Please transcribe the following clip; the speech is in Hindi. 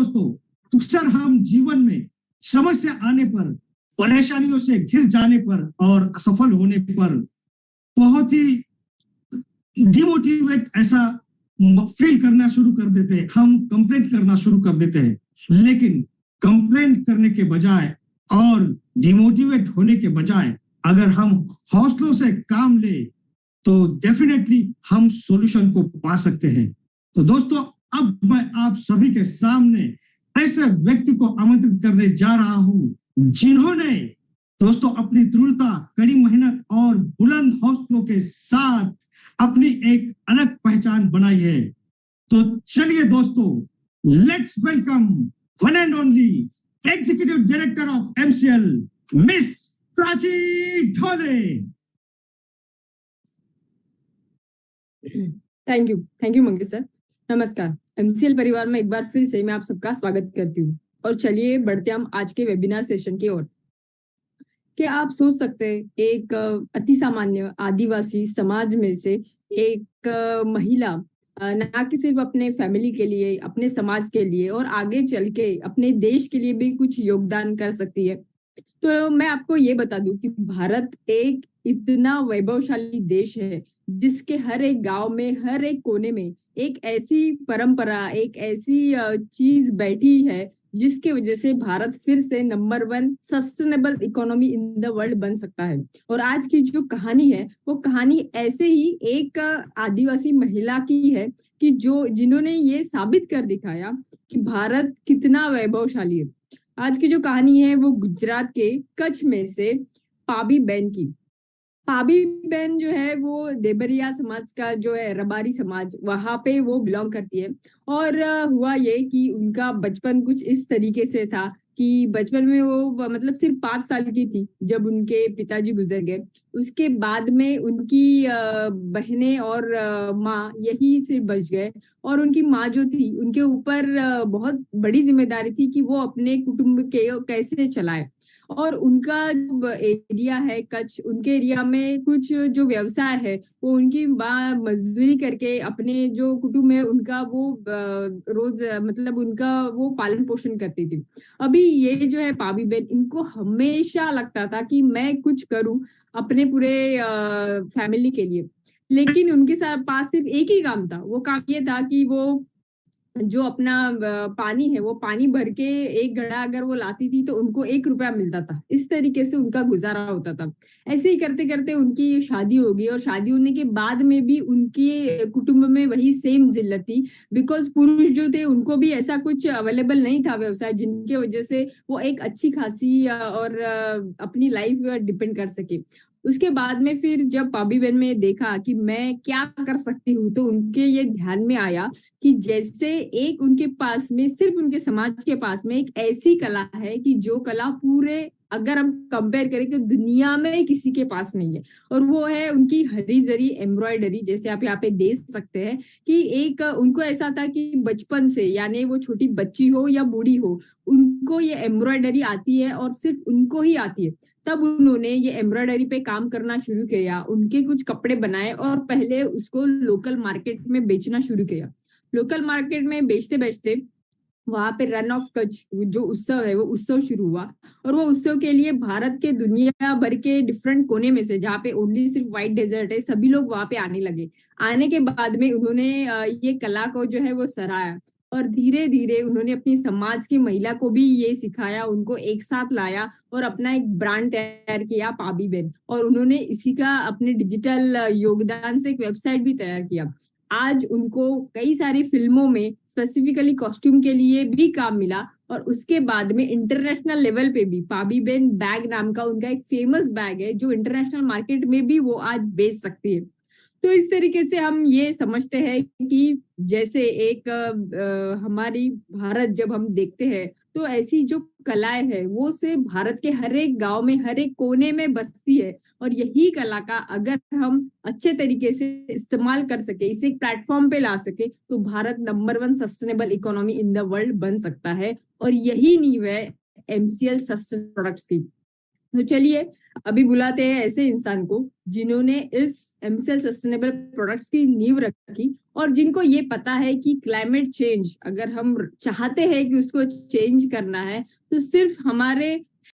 दोस्तों, अक्सर हम जीवन में समस्या आने पर, परेशानियों से घिर जाने पर और असफल होने पर बहुत ही डिमोटिवेट ऐसा फील करना शुरू कर देते हैं, हम कंप्लेंट करना शुरू कर देते हैं। लेकिन कंप्लेंट करने के बजाय और डिमोटिवेट होने के बजाय अगर हम हौसलों से काम ले तो डेफिनेटली हम सॉल्यूशन को पा सकते हैं। तो दोस्तों, अब मैं आप सभी के सामने ऐसे व्यक्ति को आमंत्रित करने जा रहा हूं जिन्होंने दोस्तों अपनी दृढ़ता, कड़ी मेहनत और बुलंद हौसलों के साथ अपनी एक अलग पहचान बनाई है। तो चलिए दोस्तों, let's welcome one and only executive director of MCL, Miss Prachi Dhole. Thank you Mangesh sir. नमस्कार, एमसीएल परिवार में एक बार फिर से मैं आप सबका स्वागत करती हूँ। और चलिए बढ़ते हम आज के वेबिनार सेशन की ओर। क्या आप सोच सकते हैं, एक अति सामान्य आदिवासी समाज में से एक महिला ना कि सिर्फ अपने फैमिली के लिए, अपने समाज के लिए और आगे चल के अपने देश के लिए भी कुछ योगदान कर सकती है। तो मैं आपको ये बता दूं कि भारत एक इतना वैभवशाली देश है जिसके हर एक गांव में, हर एक कोने में एक ऐसी परंपरा, एक ऐसी चीज बैठी है जिसके वजह से भारत फिर से number 1 sustainable economy in the world बन सकता है। और आज की जो कहानी है वो कहानी ऐसे ही एक आदिवासी महिला की है कि जिन्होंने ये साबित कर दिखाया कि भारत कितना वैभवशाली है। आज की जो कहानी है वो गुजरात के कच्छ में से पाबी बेन की। पाबी बेन जो है वो देबरिया समाज का जो है, रबारी समाज, वहां पे वो बिलोंग करती है। और हुआ ये कि उनका बचपन कुछ इस तरीके से था कि बचपन में वो मतलब सिर्फ 5 साल की थी जब उनके पिताजी गुजर गए। उसके बाद में उनकी बहनें और माँ यही से बच गए। और उनकी माँ जो थी उनके ऊपर बहुत बड़ी जिम्मेदारी थी कि वो अपने कुटुंब के कैसे चलाए। और उनका जो एरिया है कच्छ, उनके एरिया में कुछ जो व्यवसाय है वो उनकी माँ मजदूरी करके अपने जो कुटुंब है उनका वो रोज मतलब उनका वो पालन पोषण करती थी। अभी ये जो है पाबी बेन, इनको हमेशा लगता था कि मैं कुछ करूं अपने पूरे फैमिली के लिए। लेकिन उनके साथ पास सिर्फ एक ही काम था। वो काम ये था कि वो जो अपना पानी है वो पानी भर के एक घड़ा अगर वो लाती थी तो उनको 1 रुपया मिलता था। इस तरीके से उनका गुजारा होता था। ऐसे ही करते करते उनकी शादी हो गई और शादी होने के बाद में भी उनके कुटुंब में वही सेम जिल्लत थी। बिकॉज पुरुष जो थे उनको भी ऐसा कुछ अवेलेबल नहीं था व्यवसाय जिनके वजह से वो एक अच्छी खासी और अपनी लाइफ डिपेंड कर सके। उसके बाद में फिर जब पाबी बेन में देखा कि मैं क्या कर सकती हूँ तो उनके ये ध्यान में आया कि जैसे एक उनके पास में, सिर्फ उनके समाज के पास में एक ऐसी कला है कि जो कला पूरे, अगर हम कंपेयर करें तो दुनिया में किसी के पास नहीं है। और वो है उनकी हरी जरी एम्ब्रॉयडरी। जैसे आप यहाँ पे देख सकते हैं कि एक उनको ऐसा था कि बचपन से, यानी वो छोटी बच्ची हो या बूढ़ी हो, उनको ये एम्ब्रॉयडरी आती है और सिर्फ उनको ही आती है। तब उन्होंने ये एम्ब्रॉयडरी पे काम करना शुरू किया, उनके कुछ कपड़े बनाए और पहले उसको लोकल मार्केट में बेचना शुरू किया। लोकल मार्केट में बेचते बेचते वहां पे रन ऑफ कच्छ जो उत्सव है वो उत्सव शुरू हुआ। और वो उत्सव के लिए भारत के दुनिया भर के डिफरेंट कोने में से, जहाँ पे ओनली सिर्फ व्हाइट डेजर्ट है, सभी लोग वहां पे आने लगे। आने के बाद में उन्होंने ये कला को जो है वो सराहा। और धीरे धीरे उन्होंने अपनी समाज की महिला को भी ये सिखाया, उनको एक साथ लाया और अपना एक ब्रांड तैयार किया, पाबी बेन। और उन्होंने इसी का अपने डिजिटल योगदान से एक वेबसाइट भी तैयार किया। आज उनको कई सारी फिल्मों में स्पेसिफिकली कॉस्ट्यूम के लिए भी काम मिला। और उसके बाद में इंटरनेशनल लेवल पे भी पाबी बेन बैग नाम का उनका एक फेमस बैग है जो इंटरनेशनल मार्केट में भी वो आज बेच सकती है। तो इस तरीके से हम ये समझते हैं कि जैसे एक हमारी भारत जब हम देखते हैं तो ऐसी जो कलाएं है वो से भारत के हर एक गांव में, हर एक कोने में बसती है। और यही कला का अगर हम अच्छे तरीके से इस्तेमाल कर सके, इसे एक प्लेटफॉर्म पे ला सके, तो Bharat number 1 sustainable economy in the world बन सकता है। और यही नींव है एमसीएल सस्टेनेबल प्रोडक्ट्स की। तो चलिए अभी बुलाते हैं ऐसे इंसान को जिन्होंने इस एमसीएल सस्टेनेबल प्रोडक्ट्स की नींव रखी और जिनको ये पता है कि क्लाइमेट चेंज अगर हम चाहते हैं कि उसको चेंज करना है तो सिर्फ हमारे